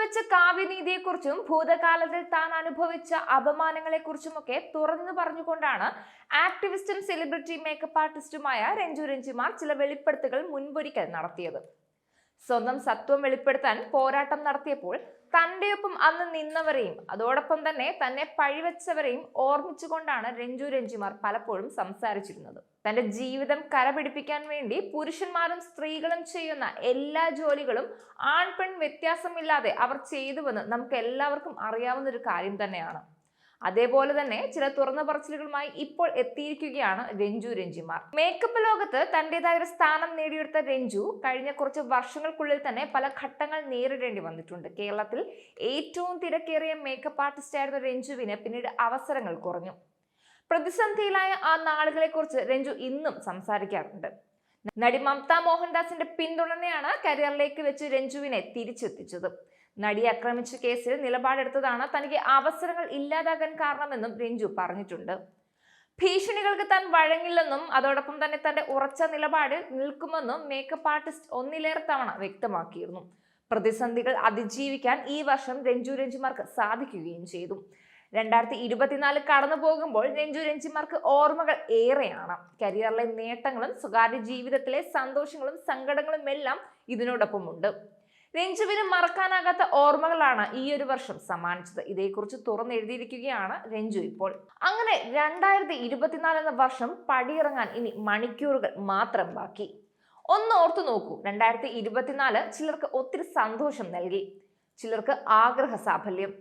പങ്കുവെച്ച കാവ്യനീതിയെക്കുറിച്ചും ഭൂതകാലത്തിൽ താൻ അനുഭവിച്ച അപമാനങ്ങളെക്കുറിച്ചുമൊക്കെ തുറന്നു പറഞ്ഞുകൊണ്ടാണ് ആക്ടിവിസ്റ്റും സെലിബ്രിറ്റി മേക്കപ്പ് ആർട്ടിസ്റ്റുമായ രഞ്ജു രഞ്ജിമാർ ചില വെളിപ്പെടുത്തലുകൾ മുൻപൊരിക്കൽ നടത്തിയത്. സ്വന്തം സത്വം വെളിപ്പെടുത്താൻ പോരാട്ടം നടത്തിയപ്പോൾ തന്റെയൊപ്പം അന്ന് നിന്നവരെയും അതോടൊപ്പം തന്നെ തന്നെ പഴിവെച്ചവരെയും ഓർമ്മിച്ചുകൊണ്ടാണ് രഞ്ജു രഞ്ജിമാർ പലപ്പോഴും സംസാരിച്ചിരുന്നത്. തന്റെ ജീവിതം കരപിടിപ്പിക്കാൻ വേണ്ടി പുരുഷന്മാരും സ്ത്രീകളും ചെയ്യുന്ന എല്ലാ ജോലികളും ആൺപെൺ വ്യത്യാസമില്ലാതെ അവർ ചെയ്തുവെന്ന് നമുക്ക് എല്ലാവർക്കും അറിയാവുന്ന ഒരു കാര്യം തന്നെയാണ്. അതേപോലെ തന്നെ ചില തുറന്ന പറച്ചിലുകളുമായി ഇപ്പോൾ എത്തിയിരിക്കുകയാണ് രഞ്ജു രഞ്ജിമാർ. മേക്കപ്പ് ലോകത്ത് തന്റേതായ ഒരു സ്ഥാനം നേടിയെടുത്ത രഞ്ജു കഴിഞ്ഞ കുറച്ച് വർഷങ്ങൾക്കുള്ളിൽ തന്നെ പല ഘട്ടങ്ങൾ നേരിടേണ്ടി വന്നിട്ടുണ്ട്. കേരളത്തിൽ ഏറ്റവും തിരക്കേറിയ മേക്കപ്പ് ആർട്ടിസ്റ്റ് ആയിരുന്ന രഞ്ജുവിന് പിന്നീട് അവസരങ്ങൾ കുറഞ്ഞു. പ്രതിസന്ധിയിലായ ആ നാളുകളെ കുറിച്ച് രഞ്ജു ഇന്നും സംസാരിക്കാറുണ്ട്. നടി മമത മോഹൻദാസിന്റെ പിന്തുണയാണ് കരിയറിലേക്ക് വെച്ച് രഞ്ജുവിനെ തിരിച്ചെത്തിച്ചത്. നടിയെ ആക്രമിച്ച കേസിൽ നിലപാടെടുത്തതാണ് തനിക്ക് അവസരങ്ങൾ ഇല്ലാതാകാൻ കാരണമെന്നും രഞ്ജു പറഞ്ഞിട്ടുണ്ട്. ഭീഷണികൾക്ക് താൻ വഴങ്ങില്ലെന്നും അതോടൊപ്പം തന്നെ തന്റെ ഉറച്ച നിലപാടിൽ നിൽക്കുമെന്നും മേക്കപ്പ് ആർട്ടിസ്റ്റ് ഒന്നിലേറെ തവണ വ്യക്തമാക്കിയിരുന്നു. പ്രതിസന്ധികൾ അതിജീവിക്കാൻ ഈ വർഷം രഞ്ജു രഞ്ജിമാർക്ക് സാധിക്കുകയും ചെയ്തു. 2024 കടന്നു പോകുമ്പോൾ രഞ്ജു രഞ്ജിമാർക്ക് ഓർമ്മകൾ ഏറെയാണ്. കരിയറിലെ നേട്ടങ്ങളും സ്വകാര്യ ജീവിതത്തിലെ സന്തോഷങ്ങളും സങ്കടങ്ങളും എല്ലാം ഇതിനോടൊപ്പമുണ്ട്. രഞ്ജുവിന് മറക്കാനാകാത്ത ഓർമ്മകളാണ് ഈ ഒരു വർഷം സമ്മാനിച്ചത്. ഇതേക്കുറിച്ച് തുറന്നെഴുതിയിരിക്കുകയാണ് രഞ്ജു ഇപ്പോൾ. അങ്ങനെ 2024 എന്ന വർഷം പടിയിറങ്ങാൻ ഇനി മണിക്കൂറുകൾ മാത്രം ബാക്കി. ഒന്ന് ഓർത്തു നോക്കൂ, 2024 ചിലർക്ക് ഒത്തിരി സന്തോഷം നൽകി, ചിലർക്ക് ആഗ്രഹ സാഫല്യം.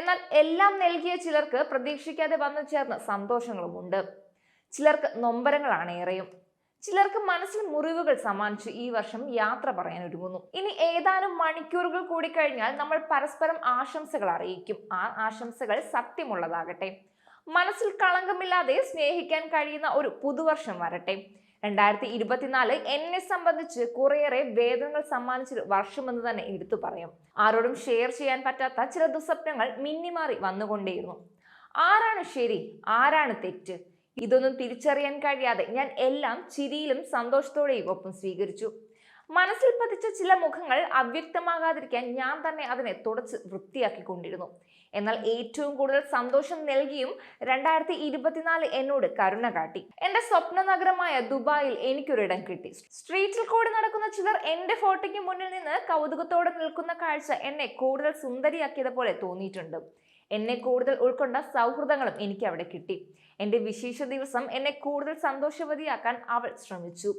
എന്നാൽ എല്ലാം നൽകിയ ചിലർക്ക് പ്രതീക്ഷിക്കാതെ വന്നു ചേർന്ന സന്തോഷങ്ങളുമുണ്ട്. ചിലർക്ക് നൊമ്പരങ്ങളാണ് ഏറെയും. ചിലർക്ക് മനസ്സിൽ മുറിവുകൾ സമ്മാനിച്ച് ഈ വർഷം യാത്ര പറയാൻ ഒരുങ്ങുന്നു. ഇനി ഏതാനും മണിക്കൂറുകൾ കൂടി കഴിഞ്ഞാൽ നമ്മൾ പരസ്പരം ആശംസകൾ അറിയിക്കും. ആ ആശംസകൾ സത്യമുള്ളതാകട്ടെ. മനസ്സിൽ കളങ്കമില്ലാതെ സ്നേഹിക്കാൻ കഴിയുന്ന ഒരു പുതുവർഷം വരട്ടെ. 2024 എന്നെ സംബന്ധിച്ച് കുറേയേറെ വേദനകൾ സമ്മാനിച്ചൊരു വർഷമെന്ന് തന്നെ എടുത്തു പറയാം. ആരോടും ഷെയർ ചെയ്യാൻ പറ്റാത്ത ചില ദുസ്വപ്നങ്ങൾ മിന്നിമാറി വന്നുകൊണ്ടേയിരുന്നു. ആരാണ് ശരി, ആരാണ് തെറ്റ്, ഇതൊന്നും തിരിച്ചറിയാൻ കഴിയാതെ ഞാൻ എല്ലാം ചിരിയിലും സന്തോഷത്തോടെയും ഒപ്പം സ്വീകരിച്ചു. മനസ്സിൽ പതിച്ച ചില മുഖങ്ങൾ അവ്യക്തമാകാതിരിക്കാൻ ഞാൻ തന്നെ അതിനെ തുടച്ച് വൃത്തിയാക്കിക്കൊണ്ടിരുന്നു. എന്നാൽ ഏറ്റവും കൂടുതൽ സന്തോഷം നൽകിയും 2024 എന്നോട് കരുണ കാട്ടി. എന്റെ സ്വപ്ന നഗരമായ ദുബായിൽ എനിക്കൊരിടം കിട്ടി. സ്ട്രീറ്റിൽ കൂടി നടക്കുന്ന ചിലർ എന്റെ ഫോട്ടോയ്ക്ക് മുന്നിൽ നിന്ന് കൗതുകത്തോടെ നിൽക്കുന്ന കാഴ്ച എന്നെ കൂടുതൽ സുന്ദരിയാക്കിയത് പോലെ തോന്നിയിട്ടുണ്ട്. എന്നെ കൂടുതൽ ഉൾക്കൊണ്ട സൗഹൃദങ്ങളും എനിക്ക് അവിടെ കിട്ടി. എന്റെ വിശേഷ ദിവസം എന്നെ കൂടുതൽ സന്തോഷവതിയാക്കാൻ അവൾ ശ്രമിച്ചു.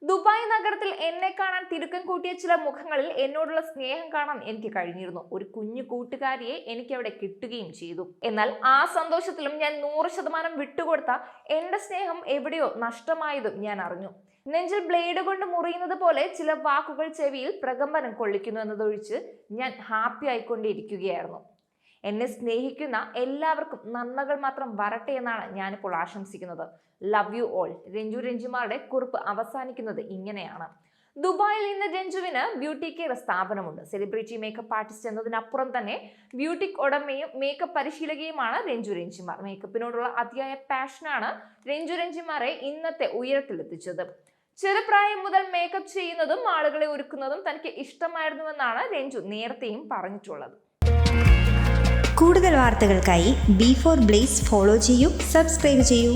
ദുബായ് നഗരത്തിൽ എന്നെ കാണാൻ തിടുക്കം കൂട്ടിയ ചില മുഖങ്ങളിൽ എന്നോടുള്ള സ്നേഹം കാണാൻ എനിക്ക് കഴിഞ്ഞിരുന്നു. ഒരു കുഞ്ഞു കൂട്ടുകാരിയെ എനിക്ക് അവിടെ കിട്ടുകയും ചെയ്തു. എന്നാൽ ആ സന്തോഷത്തിലും ഞാൻ 100% വിട്ടുകൊടുത്ത എന്റെ സ്നേഹം എവിടെയോ നഷ്ടമായതും ഞാൻ അറിഞ്ഞു. നെഞ്ചിൽ ബ്ലേഡ് കൊണ്ട് മുറിയുന്നത് പോലെ ചില വാക്കുകൾ ചെവിയിൽ പ്രകമ്പനം കൊള്ളിക്കുന്നു എന്നതൊഴിച്ച് ഞാൻ ഹാപ്പി ആയിക്കൊണ്ടിരിക്കുകയായിരുന്നു. എന്നെ സ്നേഹിക്കുന്ന എല്ലാവർക്കും നന്മകൾ മാത്രം വരട്ടെ എന്നാണ് ഞാനിപ്പോൾ ആശംസിക്കുന്നത്. Love you all. രഞ്ജു രഞ്ജിമാരുടെ കുറിപ്പ് അവസാനിക്കുന്നത് ഇങ്ങനെയാണ്. ദുബായിൽ ഇന്ന് രഞ്ജുവിന് ബ്യൂട്ടി കെയർ സ്ഥാപനമുണ്ട്. സെലിബ്രിറ്റി മേക്കപ്പ് ആർട്ടിസ്റ്റ് എന്നതിനപ്പുറം തന്നെ ബ്യൂട്ടിക് ഉടമയും മേക്കപ്പ് പരിശീലകയുമാണ് രഞ്ജു രഞ്ജിമാർ. മേക്കപ്പിനോടുള്ള അതിയായ പാഷനാണ് രഞ്ജു രഞ്ജിമാരെ ഇന്നത്തെ ഉയരത്തിലെത്തിച്ചത്. ചെറുപ്രായം മുതൽ മേക്കപ്പ് ചെയ്യുന്നതും ആളുകളെ ഒരുക്കുന്നതും തനിക്ക് ഇഷ്ടമായിരുന്നുവെന്നാണ് രഞ്ജു നേരത്തെയും പറഞ്ഞിട്ടുള്ളത്. കൂടുതൽ വാർത്തകൾക്കായി B4 Blaze ഫോളോ ചെയ്യൂ, സബ്സ്ക്രൈബ് ചെയ്യൂ.